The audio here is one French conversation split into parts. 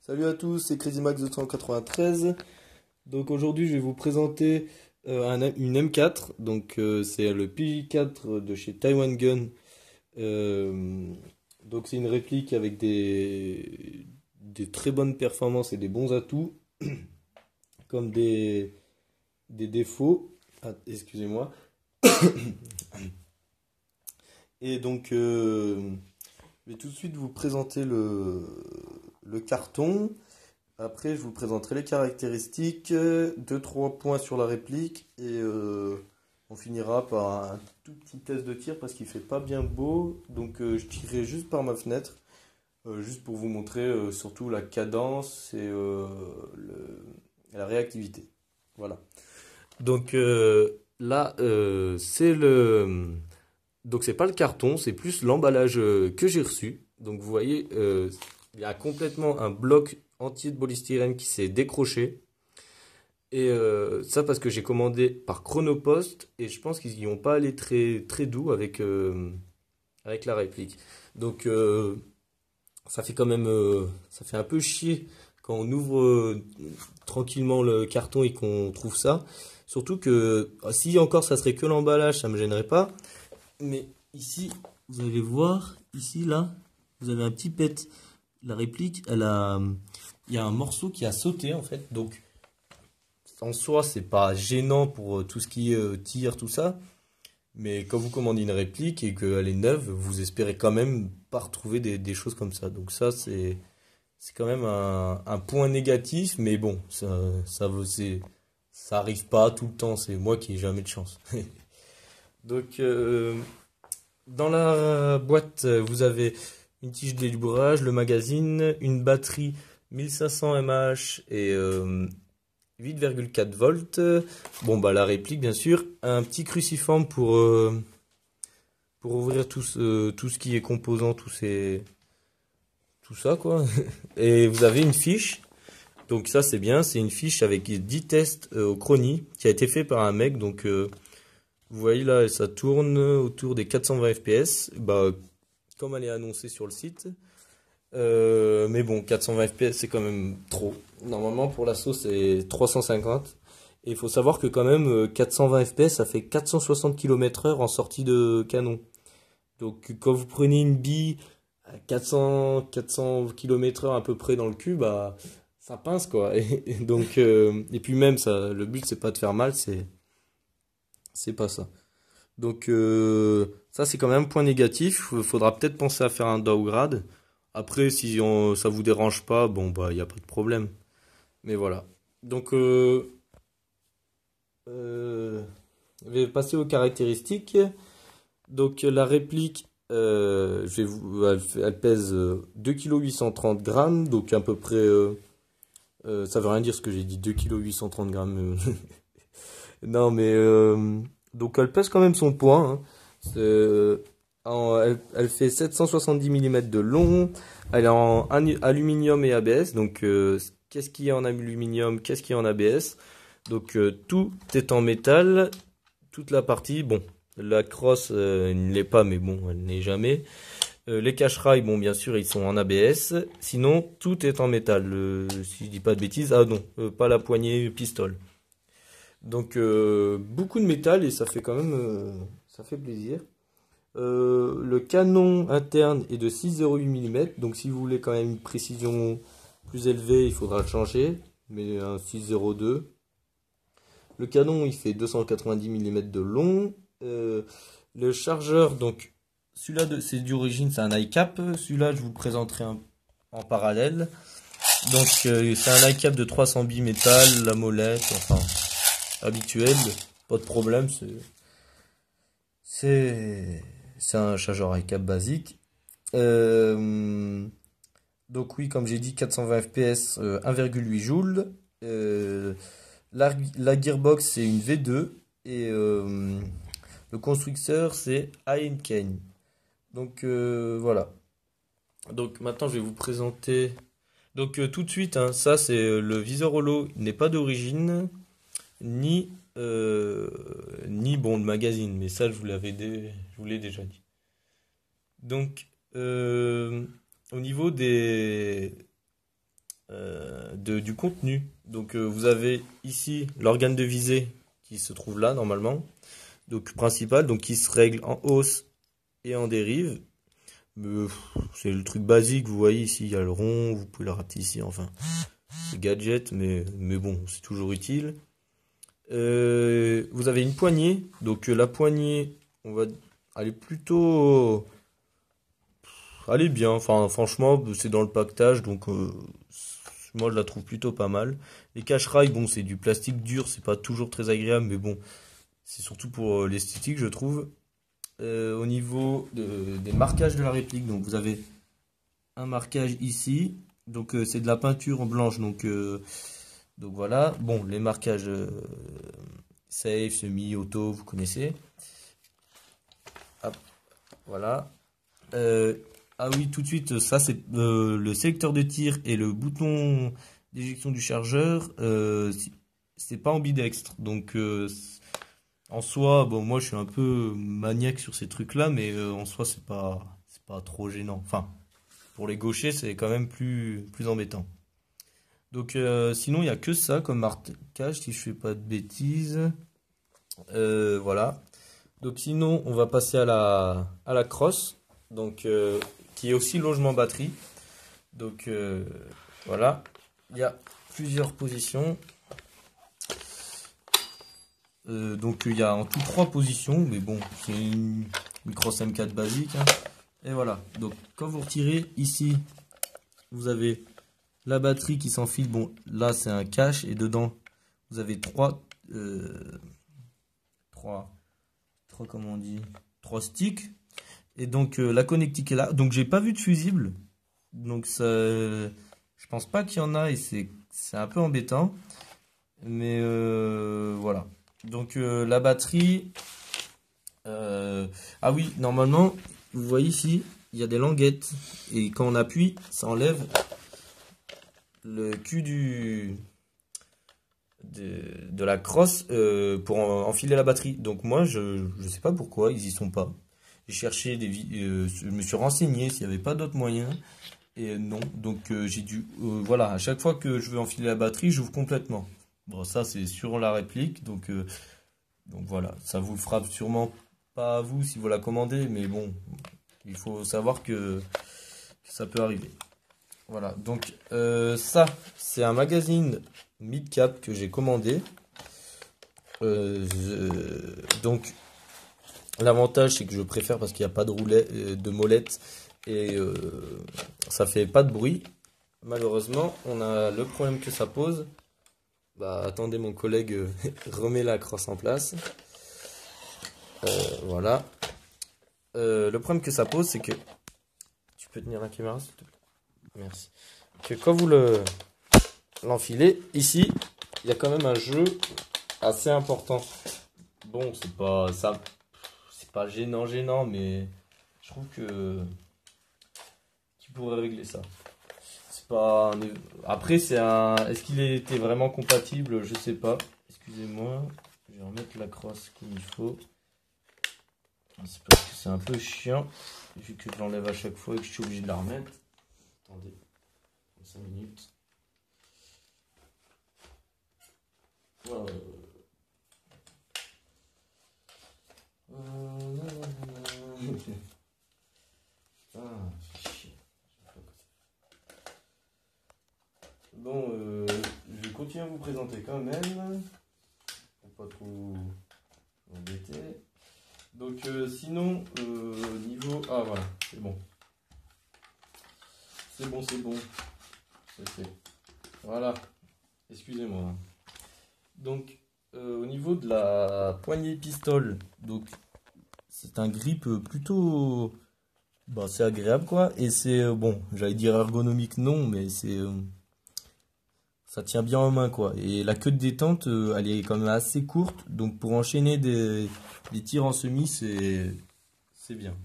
Salut à tous, c'est CrazyMax293. Donc aujourd'hui, je vais vous présenter une M4. Donc c'est le PJ4 de chez Taiwan Gun. Euh, donc c'est une réplique avec des très bonnes performances et des bons atouts, comme des défauts. Ah, excusez-moi. Et donc je vais tout de suite vous présenter le carton. Après, je vous présenterai les caractéristiques, deux, trois points sur la réplique et on finira par un tout petit test de tir parce qu'il fait pas bien beau. Donc, je tirerai juste par ma fenêtre, juste pour vous montrer surtout la cadence et la réactivité. Voilà. Donc là, donc c'est pas le carton, c'est plus l'emballage que j'ai reçu. Donc vous voyez, il y a complètement un bloc entier de polystyrène qui s'est décroché. Et ça parce que j'ai commandé par Chronopost et je pense qu'ils n'y ont pas allé très, très doux avec la réplique. Donc ça fait quand même, ça fait un peu chier quand on ouvre tranquillement le carton et qu'on trouve ça. Surtout que si encore ça serait que l'emballage, ça me gênerait pas. Mais ici, vous allez voir, ici là, vous avez un petit pet. La réplique, il y a un morceau qui a sauté en fait. Donc en soi, c'est pas gênant pour tout ce qui est tir, tout ça. Mais quand vous commandez une réplique et qu'elle est neuve, vous espérez quand même pas retrouver des choses comme ça. Donc ça, c'est quand même un point négatif. Mais bon, ça arrive pas tout le temps. C'est moi qui ai jamais de chance. Donc dans la boîte, vous avez une tige de délibrage, le magazine, une batterie 1500 mAh et 8,4 volts. Bon, bah, la réplique, bien sûr. Un petit cruciforme pour ouvrir tout ce qui est composant, tout ça, quoi. Et vous avez une fiche. Donc, ça, c'est bien. C'est une fiche avec 10 tests au chronie qui a été fait par un mec. Donc, vous voyez là, ça tourne autour des 420 fps. Bah, comme elle est annoncée sur le site. Mais bon, 420 fps c'est quand même trop. Normalement pour l'assaut c'est 350. Et il faut savoir que quand même 420 fps ça fait 460 km/h en sortie de canon. Donc quand vous prenez une bille à 400 km/h à peu près dans le cul, bah ça pince quoi. Donc et puis même ça, le but c'est pas de faire mal, c'est pas ça. Donc ça c'est quand même un point négatif. Il faudra peut-être penser à faire un downgrade. Après si ça vous dérange pas, bon bah il n'y a pas de problème. Mais voilà. Donc euh, je vais passer aux caractéristiques. Donc la réplique, elle pèse 2,830 kg. Donc à peu près, ça veut rien dire ce que j'ai dit, 2,830 kg. Non mais donc elle pèse quand même son poids, hein. Elle fait 770 mm de long. Elle est en aluminium et ABS. Donc qu'est-ce qu'il y a en aluminium, qu'est-ce qu'il y a en ABS? Donc tout est en métal. Toute la partie, bon, la crosse elle ne l'est pas, mais bon, elle n'est jamais. Les cache-rails, bon, bien sûr, ils sont en ABS. Sinon, tout est en métal. Si je dis pas de bêtises, ah non, pas la poignée pistole. Donc beaucoup de métal et ça fait quand même ça fait plaisir. Le canon interne est de 6,08 mm, donc si vous voulez quand même une précision plus élevée, il faudra le changer, mais un 6,02. Le canon il fait 290 mm de long. Le chargeur, donc celui-là c'est d'origine, c'est un iCap. Celui-là je vous le présenterai en parallèle. Donc c'est un iCap de 300 bimétal, la molette, enfin habituel, pas de problème, c'est un chargeur iCap basique. Euh, donc oui, comme j'ai dit, 420 fps, 1,8 joules. La gearbox c'est une V2 et le constructeur c'est Heineken. Donc voilà. Donc maintenant je vais vous présenter. Donc tout de suite, hein, ça c'est le viseur holo, il n'est pas d'origine ni ni bon le magazine, mais ça je vous l'ai déjà dit. Donc au niveau du contenu. Donc vous avez ici l'organe de visée qui se trouve là normalement, donc principal, donc qui se règle en hausse et en dérive. C'est le truc basique, vous voyez ici il y a le rond, vous pouvez le rapetisser, enfin c'est gadget, mais bon c'est toujours utile. Vous avez une poignée, donc la poignée, on va aller plutôt, elle est bien, enfin franchement c'est dans le pactage, donc moi je la trouve plutôt pas mal. Les cache-rails, bon c'est du plastique dur, c'est pas toujours très agréable, mais bon c'est surtout pour l'esthétique je trouve. Au niveau des marquages de la réplique, donc vous avez un marquage ici, donc c'est de la peinture en blanche, donc voilà. Bon, les marquages safe, semi, auto, vous connaissez. Hop, voilà. Ah oui, tout de suite, ça c'est le sélecteur de tir et le bouton d'éjection du chargeur, c'est pas ambidextre, donc en soi, bon, moi je suis un peu maniaque sur ces trucs-là, mais en soi c'est pas trop gênant. Enfin, pour les gauchers, c'est quand même plus embêtant. Donc sinon, il n'y a que ça comme marquage, si je fais pas de bêtises. Voilà. Donc sinon, on va passer à la crosse, donc qui est aussi logement batterie. Donc voilà, il y a plusieurs positions. Donc il y a en tout 3 positions, mais bon, c'est une crosse M4 basique, hein. Et voilà, donc quand vous retirez ici, vous avez la batterie qui s'enfile. Bon, là c'est un cache et dedans vous avez comment on dit, 3 sticks. Et donc la connectique est là. Donc j'ai pas vu de fusible, donc ça, je pense pas qu'il y en a et c'est un peu embêtant. Mais voilà. Donc la batterie. Ah oui, normalement, vous voyez ici, il y a des languettes. Et quand on appuie, ça enlève le cul de la crosse pour enfiler la batterie. Donc moi, je sais pas pourquoi, ils y sont pas. J'ai cherché je me suis renseigné s'il n'y avait pas d'autres moyens. Et non, donc j'ai dû. Voilà, à chaque fois que je veux enfiler la batterie, j'ouvre complètement. Bon, ça c'est sur la réplique, donc voilà, ça vous le fera sûrement pas à vous si vous la commandez, mais bon, il faut savoir que ça peut arriver. Voilà, donc ça, c'est un magazine mid-cap que j'ai commandé. Donc, l'avantage, c'est que je préfère parce qu'il n'y a pas de molette et ça fait pas de bruit. Malheureusement, on a le problème que ça pose. Bah, attendez, mon collègue remet la crosse en place. Voilà. Le problème que ça pose, c'est que... Tu peux tenir la caméra, s'il te plaît? Merci. Que quand vous l'enfilez, ici, il y a quand même un jeu assez important. Bon, c'est pas gênant, mais je trouve que tu pourrais régler ça. Après, est-ce qu'il était vraiment compatible? Je sais pas. Excusez-moi. Je vais remettre la crosse comme il faut. C'est parce que c'est un peu chiant. Vu que je l'enlève à chaque fois et que je suis obligé de la remettre. Attendez. 5 minutes. Voilà. Bon, je vais continuer à vous présenter quand même, pour pas trop embêter. Donc sinon, niveau... Ah voilà, c'est bon. C'est bon. C'est fait. Voilà, excusez-moi. Donc, au niveau de la poignée pistole, donc c'est un grip plutôt... Bah, c'est agréable quoi, et c'est bon, j'allais dire ergonomique non, mais ça tient bien en main quoi. Et la queue de détente, elle est quand même assez courte, donc pour enchaîner des tirs en semi, c'est bien.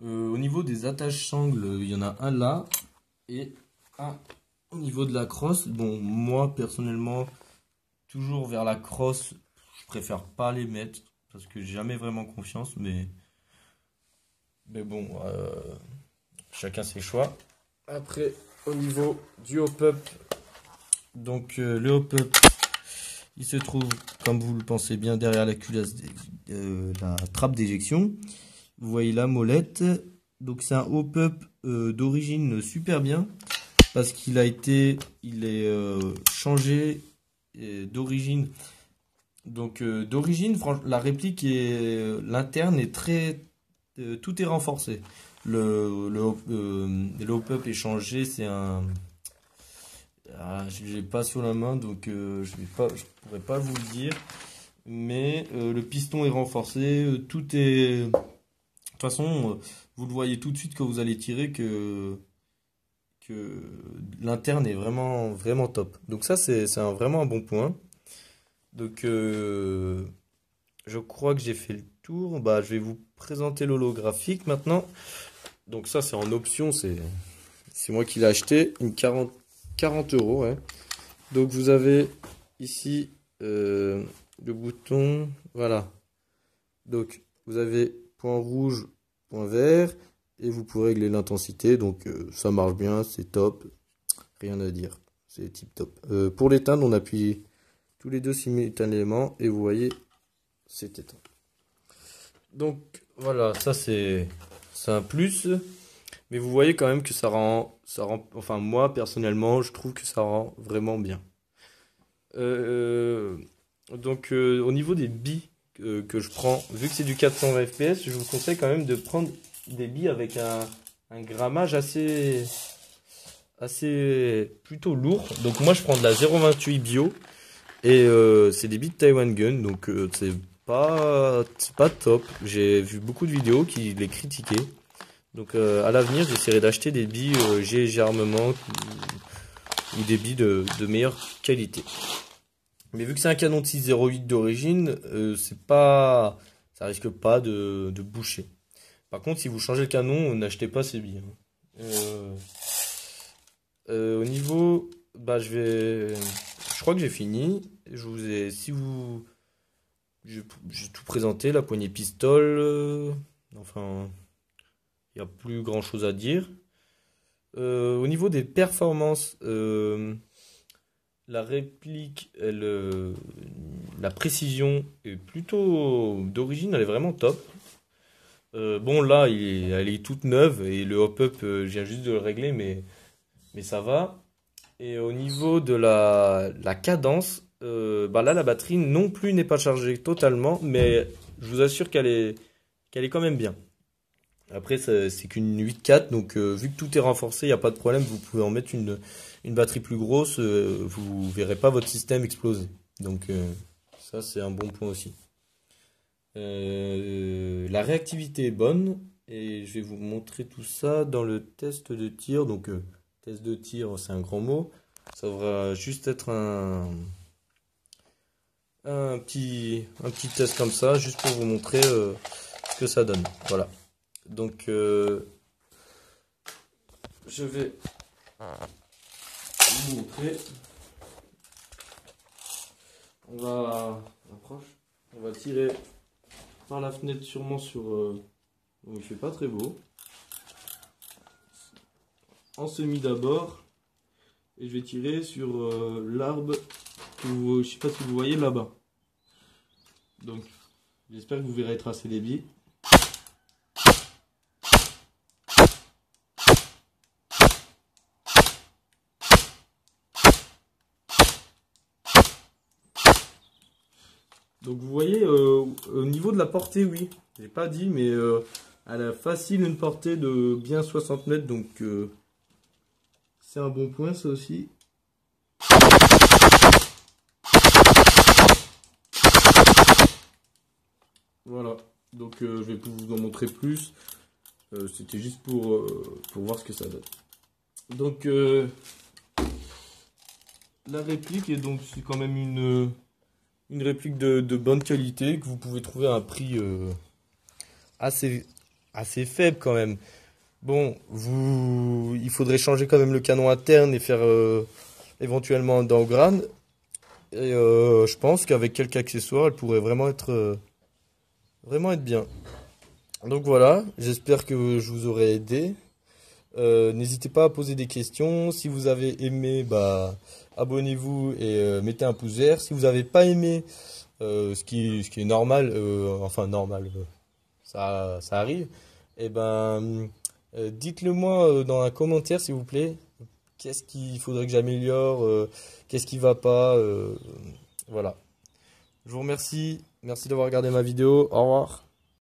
Au niveau des attaches sangles, il y en a un là et un au niveau de la crosse. Bon, moi personnellement, toujours vers la crosse, je préfère pas les mettre parce que j'ai jamais vraiment confiance, mais bon, chacun ses choix. Après, au niveau du hop-up, donc le hop-up, il se trouve, comme vous le pensez bien, derrière la culasse, la trappe d'éjection. Vous voyez la molette. Donc c'est un hop-up d'origine super bien, parce qu'il est changé d'origine. Donc d'origine, la réplique et l'interne est tout est renforcé. Le hop-up est changé, c'est un. Je l'ai pas sur la main, donc je pourrais pas vous le dire. Mais le piston est renforcé, tout est. De toute façon, vous le voyez tout de suite quand vous allez tirer que l'interne est vraiment vraiment top. Donc ça c'est vraiment un bon point. Donc je crois que j'ai fait le tour. Bah, je vais vous présenter l'holographique maintenant. Donc ça c'est en option, c'est moi qui l'ai acheté, une 40 euros. Ouais. Donc vous avez ici le bouton, voilà. Donc vous avez point rouge, point vert, et vous pouvez régler l'intensité. Donc ça marche bien, c'est top, rien à dire, c'est tip top. Pour l'éteindre, on appuie tous les deux simultanément et vous voyez, c'est éteint. Donc voilà, ça c'est un plus. Mais vous voyez quand même que enfin moi personnellement, je trouve que ça rend vraiment bien. Donc au niveau des billes que je prends, vu que c'est du 420 fps, je vous conseille quand même de prendre des billes avec un grammage assez plutôt lourd. Donc moi je prends de la 0,28 bio et c'est des billes de Taiwan Gun, donc c'est pas top. J'ai vu beaucoup de vidéos qui les critiquaient. Donc à l'avenir, j'essaierai d'acheter des billes GG Armement ou des billes de meilleure qualité. Mais vu que c'est un canon de 6,08 d'origine, ça risque pas de boucher. Par contre, si vous changez le canon, n'achetez pas ces billes. Au niveau, bah je crois que j'ai fini. J'ai tout présenté, la poignée pistole. Enfin, il n'y a plus grand chose à dire. Au niveau des performances, la réplique, la précision est plutôt d'origine, elle est vraiment top. Bon, là, elle est toute neuve et le hop-up, je viens juste de le régler, mais ça va. Et au niveau de la cadence, bah là, la batterie non plus n'est pas chargée totalement, mais je vous assure qu'elle est quand même bien. Après, c'est qu'une 8.4, donc vu que tout est renforcé, il n'y a pas de problème, vous pouvez en mettre une batterie plus grosse, vous verrez pas votre système exploser. Donc ça, c'est un bon point aussi. La réactivité est bonne, et je vais vous montrer tout ça dans le test de tir. Donc test de tir, c'est un grand mot. Ça va juste être un petit test comme ça, juste pour vous montrer ce que ça donne. Voilà. Donc, je vais vous montrer. On va tirer par la fenêtre sûrement sur. Bon, il fait pas très beau. En semi d'abord, et je vais tirer sur l'arbre que je sais pas si vous voyez là-bas. Donc, j'espère que vous verrez tracer les billes. Donc vous voyez, au niveau de la portée, oui, j'ai pas dit, mais elle a facile une portée de bien 60 mètres, donc c'est un bon point ça aussi. Voilà, donc je vais vous en montrer plus, c'était juste pour voir ce que ça donne. Donc la réplique est donc c'est quand même une réplique de bonne qualité que vous pouvez trouver à un prix assez faible quand même. Bon, il faudrait changer quand même le canon interne et faire éventuellement un downgrade. Et je pense qu'avec quelques accessoires, elle pourrait vraiment être bien. Donc voilà, j'espère que je vous aurai aidé. N'hésitez pas à poser des questions. Si vous avez aimé, bah, abonnez-vous et mettez un pouce vert. Si vous n'avez pas aimé, ce qui est normal, enfin normal, ça arrive, et ben, dites-le moi dans un commentaire s'il vous plaît. Qu'est-ce qu'il faudrait que j'améliore, qu'est-ce qui va pas, voilà. Je vous remercie, merci d'avoir regardé ma vidéo. Au revoir.